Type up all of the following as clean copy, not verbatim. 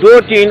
2-3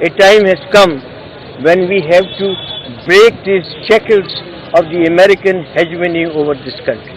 A time has come when we have to break these shackles of the American hegemony over this country.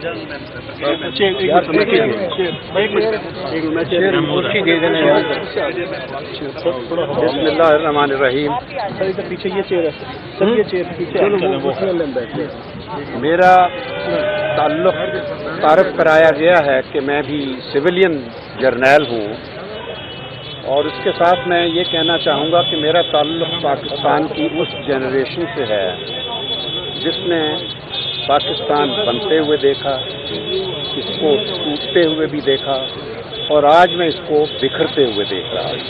بسم اللہ الرحمن الرحیم. میرا تعلق تعارف کرایا گیا ہے کہ میں بھی سویلین جرنیل ہوں، اور اس کے ساتھ میں یہ کہنا چاہوں گا کہ میرا تعلق پاکستان کی اس جنریشن سے ہے جس نے پاکستان بنتے ہوئے دیکھا، اس کو ٹوٹتے ہوئے بھی دیکھا، اور آج میں اس کو بکھرتے ہوئے دیکھ رہا ہوں.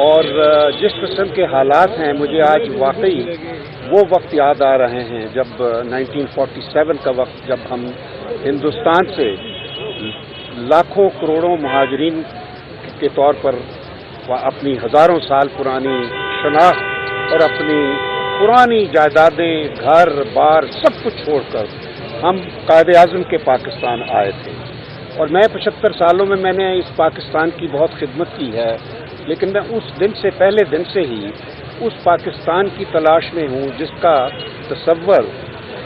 اور جس قسم کے حالات ہیں، مجھے آج واقعی وہ وقت یاد آ رہے ہیں جب 1947 کا وقت، جب ہم ہندوستان سے لاکھوں کروڑوں مہاجرین کے طور پر اپنی ہزاروں سال پرانی شناخت اور اپنی پرانی جائیدادیں، گھر بار سب کچھ چھوڑ کر ہم قائد اعظم کے پاکستان آئے تھے. اور میں 75 سالوں میں نے اس پاکستان کی بہت خدمت کی ہے، لیکن میں اس دن سے پہلے دن سے ہی اس پاکستان کی تلاش میں ہوں جس کا تصور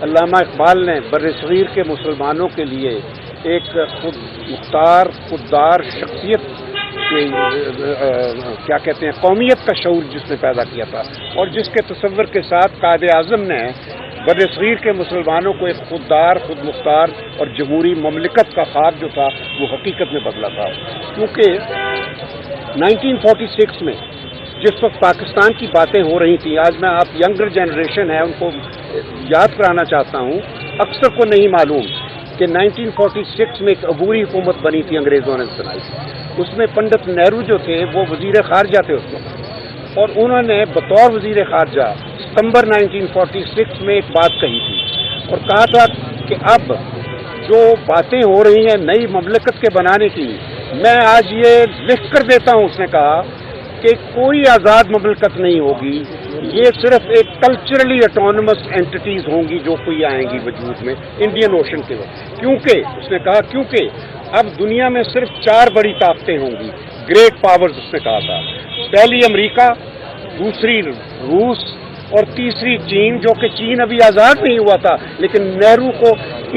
علامہ اقبال نے برصغیر کے مسلمانوں کے لیے ایک خود مختار خوددار شخصیت کیا کہتے ہیں قومیت کا شعور جس نے پیدا کیا تھا، اور جس کے تصور کے ساتھ قائد اعظم نے برصغیر کے مسلمانوں کو ایک خوددار، خود مختار اور جمہوری مملکت کا خواب جو تھا وہ حقیقت میں بدلا تھا. کیونکہ 1946 میں جس وقت پاکستان کی باتیں ہو رہی تھیں، آج میں آپ ینگر جنریشن ہے ان کو یاد کرانا چاہتا ہوں، اکثر کو نہیں معلوم کہ 1946 میں ایک عبوری حکومت بنی تھی، انگریزوں نے بنائی. اس میں پنڈت نہرو جو تھے وہ وزیر خارجہ تھے اس وقت، اور انہوں نے بطور وزیر خارجہ ستمبر 1946 میں ایک بات کہی تھی اور کہا تھا کہ اب جو باتیں ہو رہی ہیں نئی مملکت کے بنانے کی، میں آج یہ لکھ کر دیتا ہوں، اس نے کہا کہ کوئی آزاد مملکت نہیں ہوگی، یہ صرف ایک کلچرلی اٹونومس اینٹیز ہوں گی جو کوئی آئیں گی وجود میں انڈین اوشن کے وقت. کیونکہ اس نے کہا کیونکہ اب دنیا میں صرف 4 بڑی طاقتیں ہوں گی، گریٹ پاورز اس نے کہا تھا. پہلی امریکہ، دوسری روس، اور تیسری چین، جو کہ چین ابھی آزاد نہیں ہوا تھا، لیکن نہرو کو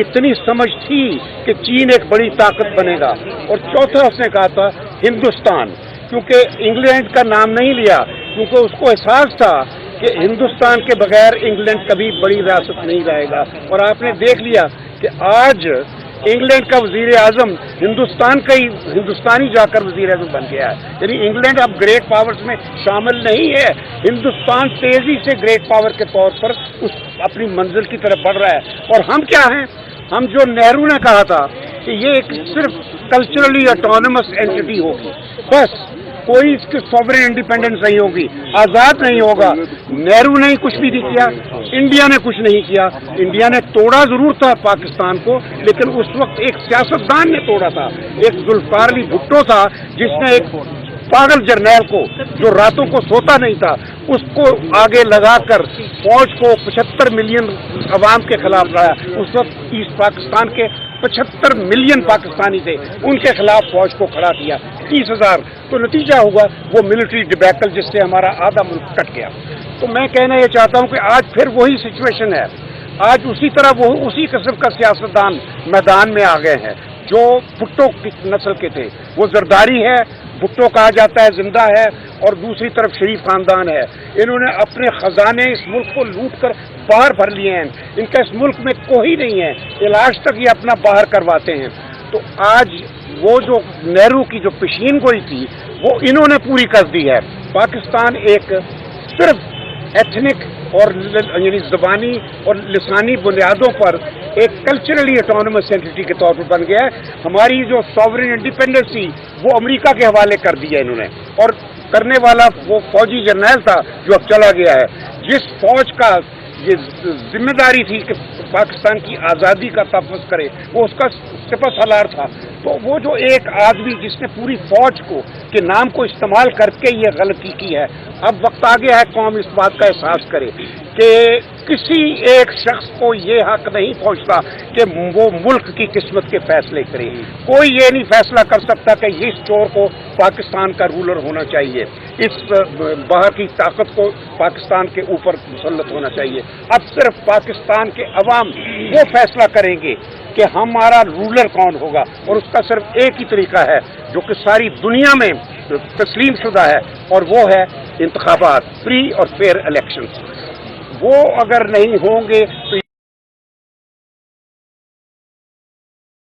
اتنی سمجھ تھی کہ چین ایک بڑی طاقت بنے گا. اور چوتھا اس نے کہا تھا ہندوستان، کیونکہ انگلینڈ کا نام نہیں لیا کیونکہ اس کو احساس تھا کہ ہندوستان کے بغیر انگلینڈ کبھی بڑی ریاست نہیں رہے گا. اور آپ نے دیکھ لیا کہ آج انگلینڈ کا وزیر اعظم ہندوستان کا ہی ہندوستانی جا کر وزیر اعظم بن گیا ہے. یعنی انگلینڈ اب گریٹ پاورز میں شامل نہیں ہے، ہندوستان تیزی سے گریٹ پاور کے طور پر اپنی منزل کی طرف بڑھ رہا ہے. اور ہم کیا ہیں؟ ہم جو نہرو نے کہا تھا کہ یہ ایک صرف کلچرلی اٹونومس اینٹی ہوگی، بس کوئی اس کی سوورن انڈیپینڈنس نہیں ہوگی، آزاد نہیں ہوگا. نہرو نے کچھ بھی نہیں کیا، انڈیا نے کچھ نہیں کیا. انڈیا نے توڑا ضرور تھا پاکستان کو، لیکن اس وقت ایک سیاستدان نے توڑا تھا، ایک ذوالفقار علی بھٹو تھا جس نے ایک پاگل جرنیل کو جو راتوں کو سوتا نہیں تھا اس کو آگے لگا کر فوج کو 75 ملین عوام کے خلاف لایا. اس وقت ایسٹ پاکستان کے 75 ملین پاکستانی تھے، ان کے خلاف فوج کو کھڑا کیا 30,000. تو نتیجہ ہوا وہ ملٹری ڈبیکل جس سے ہمارا آدھا ملک کٹ گیا. تو میں کہنا یہ چاہتا ہوں کہ آج پھر وہی سچویشن ہے، آج اسی طرح وہ اسی قسم کا سیاستدان میدان میں آ گئے ہیں جو بھٹو کی نسل کے تھے. وہ زرداری ہے، بھٹو کہا جاتا ہے زندہ ہے، اور دوسری طرف شریف خاندان ہے. انہوں نے اپنے خزانے اس ملک کو لوٹ کر باہر بھر لیے ہیں. ان کا اس ملک میں کوئی نہیں ہے، علاج تک یہ اپنا باہر کرواتے ہیں. تو آج وہ جو نہرو کی جو پیشین گوئی تھی وہ انہوں نے پوری کر دی ہے. پاکستان ایک صرف ایتھنک اور یعنی زبانی اور لسانی بنیادوں پر ایک کلچرلی اٹونومس اینٹی کے طور پر بن گیا ہے. ہماری جو سوورن انڈیپینڈنس تھی وہ امریکہ کے حوالے کر دی ہے انہوں نے، اور کرنے والا وہ فوجی جرنیل تھا جو اب چلا گیا ہے. جس فوج کا یہ ذمہ داری تھی کہ پاکستان کی آزادی کا تحفظ کرے وہ اس کا سپہ سالار تھا. تو وہ جو ایک آدمی جس نے پوری فوج کو کے نام کو استعمال کر کے یہ غلطی کی ہے، اب وقت آ گیا ہے قوم اس بات کا احساس کرے کہ کسی ایک شخص کو یہ حق نہیں پہنچتا کہ وہ ملک کی قسمت کے فیصلے کرے. کوئی یہ نہیں فیصلہ کر سکتا کہ اس چور کو پاکستان کا رولر ہونا چاہیے، اس باہر کی طاقت کو پاکستان کے اوپر مسلط ہونا چاہیے. اب صرف پاکستان کے عوام وہ فیصلہ کریں گے کہ ہمارا رولر کون ہوگا، اور اس کا صرف ایک ہی طریقہ ہے جو کہ ساری دنیا میں تسلیم شدہ ہے، اور وہ ہے انتخابات، فری اور فیئر الیکشنز۔ وہ اگر نہیں ہوں گے تو